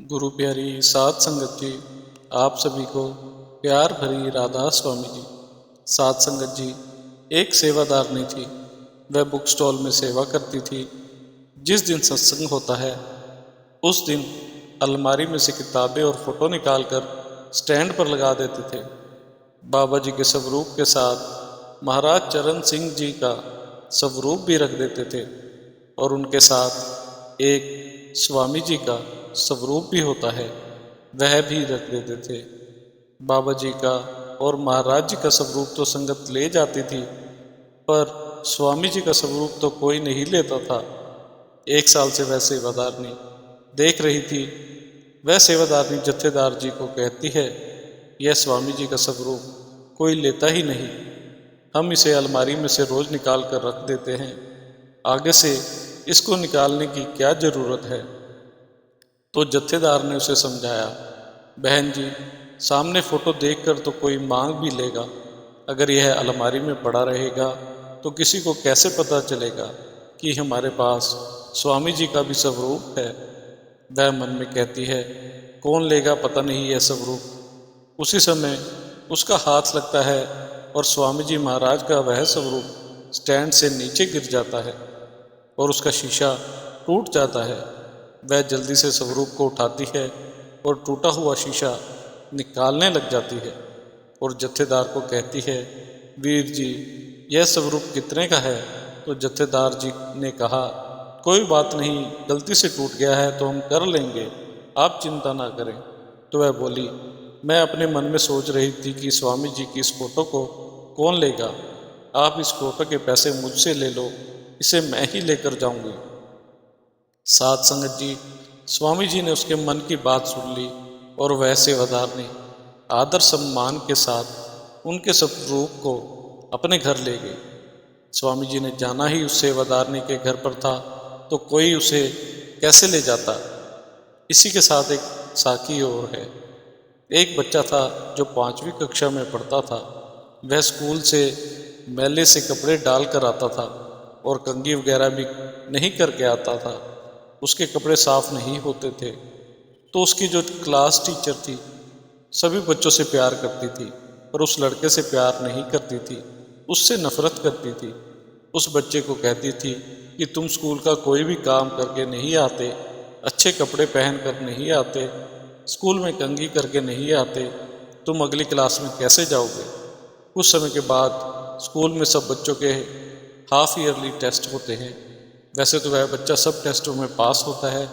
गुरु प्यारी साध संगत जी, आप सभी को प्यार भरी राधा स्वामी जी। साध संगत जी, एक सेवादारनी थी। वह बुक स्टॉल में सेवा करती थी। जिस दिन सत्संग होता है उस दिन अलमारी में से किताबें और फोटो निकालकर स्टैंड पर लगा देते थे। बाबा जी के स्वरूप के साथ महाराज चरण सिंह जी का स्वरूप भी रख देते थे और उनके साथ एक स्वामी जी का स्वरूप भी होता है, वह भी रख देते थे। बाबा जी का और महाराज जी का स्वरूप तो संगत ले जाती थी, पर स्वामी जी का स्वरूप तो कोई नहीं लेता था। एक साल से वह सेवादारनी देख रही थी। वह सेवादारनी जत्थेदार जी को कहती है, यह स्वामी जी का स्वरूप कोई लेता ही नहीं, हम इसे अलमारी में से रोज निकाल कर रख देते हैं, आगे से इसको निकालने की क्या जरूरत है। तो जत्थेदार ने उसे समझाया, बहन जी, सामने फोटो देखकर तो कोई मांग भी लेगा, अगर यह अलमारी में पड़ा रहेगा तो किसी को कैसे पता चलेगा कि हमारे पास स्वामी जी का भी स्वरूप है। वह मन में कहती है, कौन लेगा पता नहीं यह स्वरूप। उसी समय उसका हाथ लगता है और स्वामी जी महाराज का वह स्वरूप स्टैंड से नीचे गिर जाता है और उसका शीशा टूट जाता है। वह जल्दी से स्वरूप को उठाती है और टूटा हुआ शीशा निकालने लग जाती है और जत्थेदार को कहती है, वीर जी, यह स्वरूप कितने का है। तो जत्थेदार जी ने कहा, कोई बात नहीं, गलती से टूट गया है तो हम कर लेंगे, आप चिंता ना करें। तो वह बोली, मैं अपने मन में सोच रही थी कि स्वामी जी की इस फोटो को कौन लेगा, आप इस फोटो के पैसे मुझसे ले लो, इसे मैं ही लेकर जाऊंगी। साध संगत जी, स्वामी जी ने उसके मन की बात सुन ली और वह सेवादार ने आदर सम्मान के साथ उनके स्वरूप को अपने घर ले गए। स्वामी जी ने जाना ही उस सेवादारनी के घर पर था तो कोई उसे कैसे ले जाता। इसी के साथ एक साखी और है। एक बच्चा था जो 5वीं कक्षा में पढ़ता था। वह स्कूल से मेले से कपड़े डाल कर आता था और कंघी वगैरह भी नहीं करके आता था। उसके कपड़े साफ नहीं होते थे। तो उसकी जो क्लास टीचर थी सभी बच्चों से प्यार करती थी, पर उस लड़के से प्यार नहीं करती थी, उससे नफरत करती थी। उस बच्चे को कहती थी कि तुम स्कूल का कोई भी काम करके नहीं आते, अच्छे कपड़े पहन कर नहीं आते, स्कूल में कंघी करके नहीं आते, तुम अगली क्लास में कैसे जाओगे। कुछ समय के बाद स्कूल में सब बच्चों के हाफ ईयरली टेस्ट होते हैं। वैसे तो वह बच्चा सब टेस्टों में पास होता है,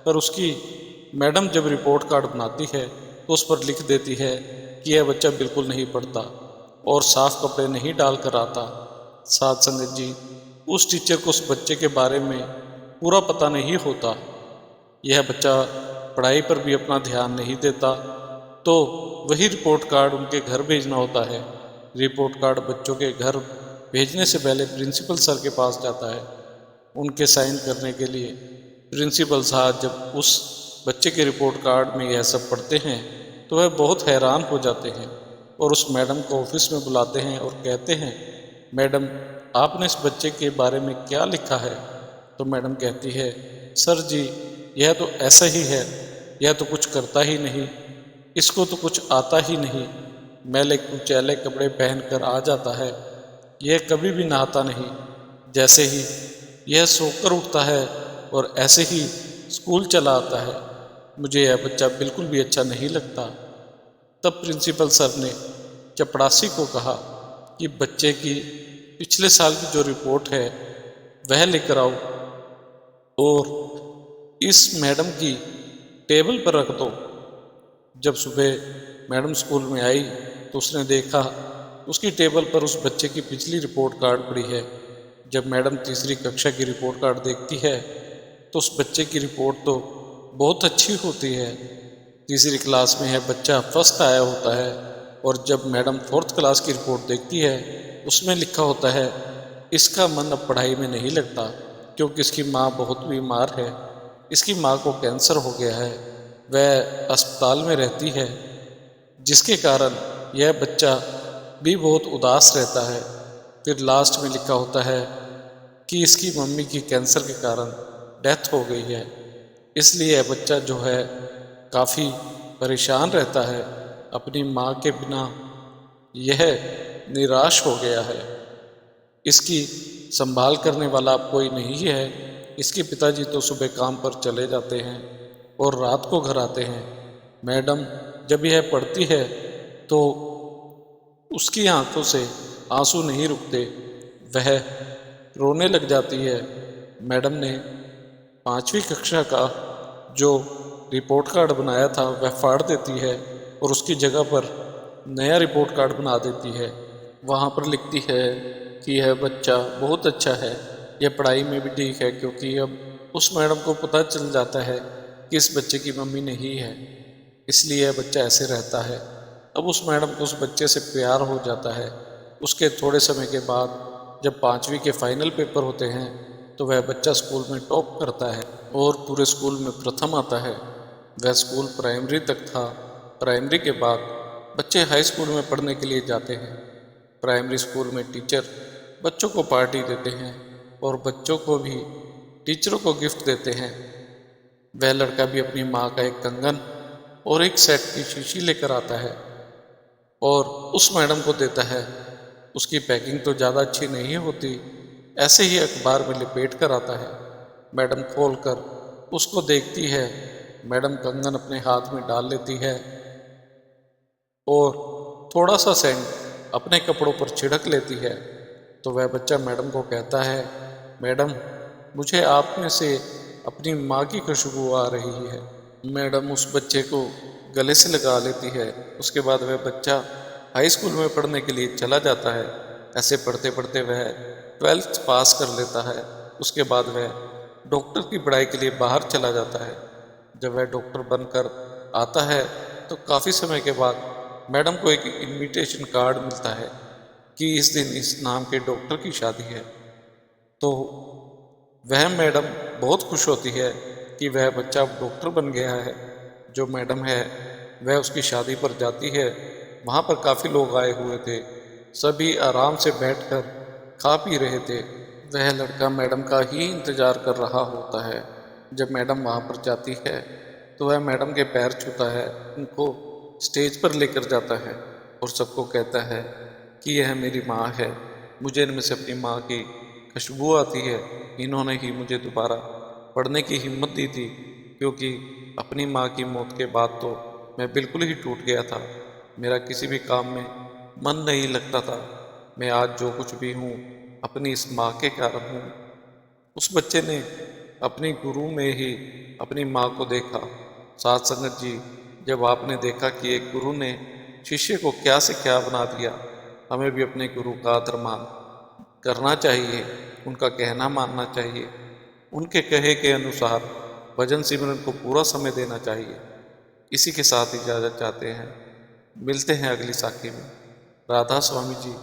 पर उसकी मैडम जब रिपोर्ट कार्ड बनाती है तो उस पर लिख देती है कि यह बच्चा बिल्कुल नहीं पढ़ता और साफ कपड़े नहीं डाल कर आता। साध संगत जी, उस टीचर को उस बच्चे के बारे में पूरा पता नहीं होता। यह बच्चा पढ़ाई पर भी अपना ध्यान नहीं देता, तो वही रिपोर्ट कार्ड उनके घर भेजना होता है। रिपोर्ट कार्ड बच्चों के घर भेजने से पहले प्रिंसिपल सर के पास जाता है उनके साइन करने के लिए। प्रिंसिपल साहब जब उस बच्चे के रिपोर्ट कार्ड में यह सब पढ़ते हैं तो वह बहुत हैरान हो जाते हैं और उस मैडम को ऑफिस में बुलाते हैं और कहते हैं, मैडम, आपने इस बच्चे के बारे में क्या लिखा है। तो मैडम कहती है, सर जी, यह तो ऐसा ही है, यह तो कुछ करता ही नहीं, इसको तो कुछ आता ही नहीं, मैले कुचैले कपड़े पहन कर आ जाता है, यह कभी भी नहाता नहीं, जैसे ही यह सोकर उठता है और ऐसे ही स्कूल चला आता है, मुझे यह बच्चा बिल्कुल भी अच्छा नहीं लगता। तब प्रिंसिपल सर ने चपड़ासी को कहा कि बच्चे की पिछले साल की जो रिपोर्ट है वह लेकर आओ और इस मैडम की टेबल पर रख दो। जब सुबह मैडम स्कूल में आई तो उसने देखा उसकी टेबल पर उस बच्चे की पिछली रिपोर्ट कार्ड पड़ी है। जब मैडम तीसरी कक्षा की रिपोर्ट कार्ड देखती है तो उस बच्चे की रिपोर्ट तो बहुत अच्छी होती है। तीसरी क्लास में है बच्चा फर्स्ट आया होता है, और जब मैडम 4th क्लास की रिपोर्ट देखती है उसमें लिखा होता है, इसका मन अब पढ़ाई में नहीं लगता क्योंकि इसकी माँ बहुत बीमार है, इसकी माँ को कैंसर हो गया है, वह अस्पताल में रहती है, जिसके कारण यह बच्चा भी बहुत उदास रहता है। फिर लास्ट में लिखा होता है कि इसकी मम्मी की कैंसर के कारण डेथ हो गई है, इसलिए यह बच्चा जो है काफ़ी परेशान रहता है। अपनी माँ के बिना यह निराश हो गया है। इसकी संभाल करने वाला अब कोई नहीं है। इसके पिताजी तो सुबह काम पर चले जाते हैं और रात को घर आते हैं। मैडम जब यह पढ़ती है तो उसकी आंखों से आंसू नहीं रुकते, वह रोने लग जाती है। मैडम ने 5वीं कक्षा का जो रिपोर्ट कार्ड बनाया था वह फाड़ देती है और उसकी जगह पर नया रिपोर्ट कार्ड बना देती है। वहाँ पर लिखती है कि यह बच्चा बहुत अच्छा है, यह पढ़ाई में भी ठीक है, क्योंकि अब उस मैडम को पता चल जाता है कि इस बच्चे की मम्मी नहीं है, इसलिए यह बच्चा ऐसे रहता है। अब उस मैडम को उस बच्चे से प्यार हो जाता है। उसके थोड़े समय के बाद जब 5वीं के फाइनल पेपर होते हैं तो वह बच्चा स्कूल में टॉप करता है और पूरे स्कूल में प्रथम आता है। वह स्कूल प्राइमरी तक था। प्राइमरी के बाद बच्चे हाई स्कूल में पढ़ने के लिए जाते हैं। प्राइमरी स्कूल में टीचर बच्चों को पार्टी देते हैं और बच्चों को भी टीचरों को गिफ्ट देते हैं। वह लड़का भी अपनी माँ का एक कंगन और एक सेट की शीशी लेकर आता है और उस मैडम को देता है। उसकी पैकिंग तो ज़्यादा अच्छी नहीं होती, ऐसे ही अखबार में लिपेट कर आता है। मैडम खोलकर उसको देखती है। मैडम कंगन अपने हाथ में डाल लेती है और थोड़ा सा सेंट अपने कपड़ों पर छिड़क लेती है। तो वह बच्चा मैडम को कहता है, मैडम मुझे आप में से अपनी माँ की खुशबू आ रही है। मैडम उस बच्चे को गले से लगा लेती है। उसके बाद वह बच्चा हाई स्कूल में पढ़ने के लिए चला जाता है। ऐसे पढ़ते पढ़ते वह 12th पास कर लेता है। उसके बाद वह डॉक्टर की पढ़ाई के लिए बाहर चला जाता है। जब वह डॉक्टर बनकर आता है तो काफ़ी समय के बाद मैडम को एक इनविटेशन कार्ड मिलता है कि इस दिन इस नाम के डॉक्टर की शादी है। तो वह मैडम बहुत खुश होती है कि वह बच्चा अब डॉक्टर बन गया है। जो मैडम है वह उसकी शादी पर जाती है। वहाँ पर काफ़ी लोग आए हुए थे। सभी आराम से बैठकर खा पी रहे थे। वह लड़का मैडम का ही इंतज़ार कर रहा होता है। जब मैडम वहाँ पर जाती है तो वह मैडम के पैर छूता है, उनको स्टेज पर लेकर जाता है और सबको कहता है कि यह मेरी माँ है, मुझे इनमें से अपनी माँ की खुशबू आती है। इन्होंने ही मुझे दोबारा पढ़ने की हिम्मत दी थी, क्योंकि अपनी माँ की मौत के बाद तो मैं बिल्कुल ही टूट गया था। मेरा किसी भी काम में मन नहीं लगता था। मैं आज जो कुछ भी हूँ अपनी इस माँ के कारण हूँ। उस बच्चे ने अपनी गुरु में ही अपनी माँ को देखा। साथ संगत जी, जब आपने देखा कि एक गुरु ने शिष्य को क्या से क्या बना दिया, हमें भी अपने गुरु का आदर मान करना चाहिए, उनका कहना मानना चाहिए, उनके कहे के अनुसार भजन सिमरन को पूरा समय देना चाहिए। इसी के साथ इजाज़त चाहते हैं। मिलते हैं अगली साखी में। राधा स्वामी जी।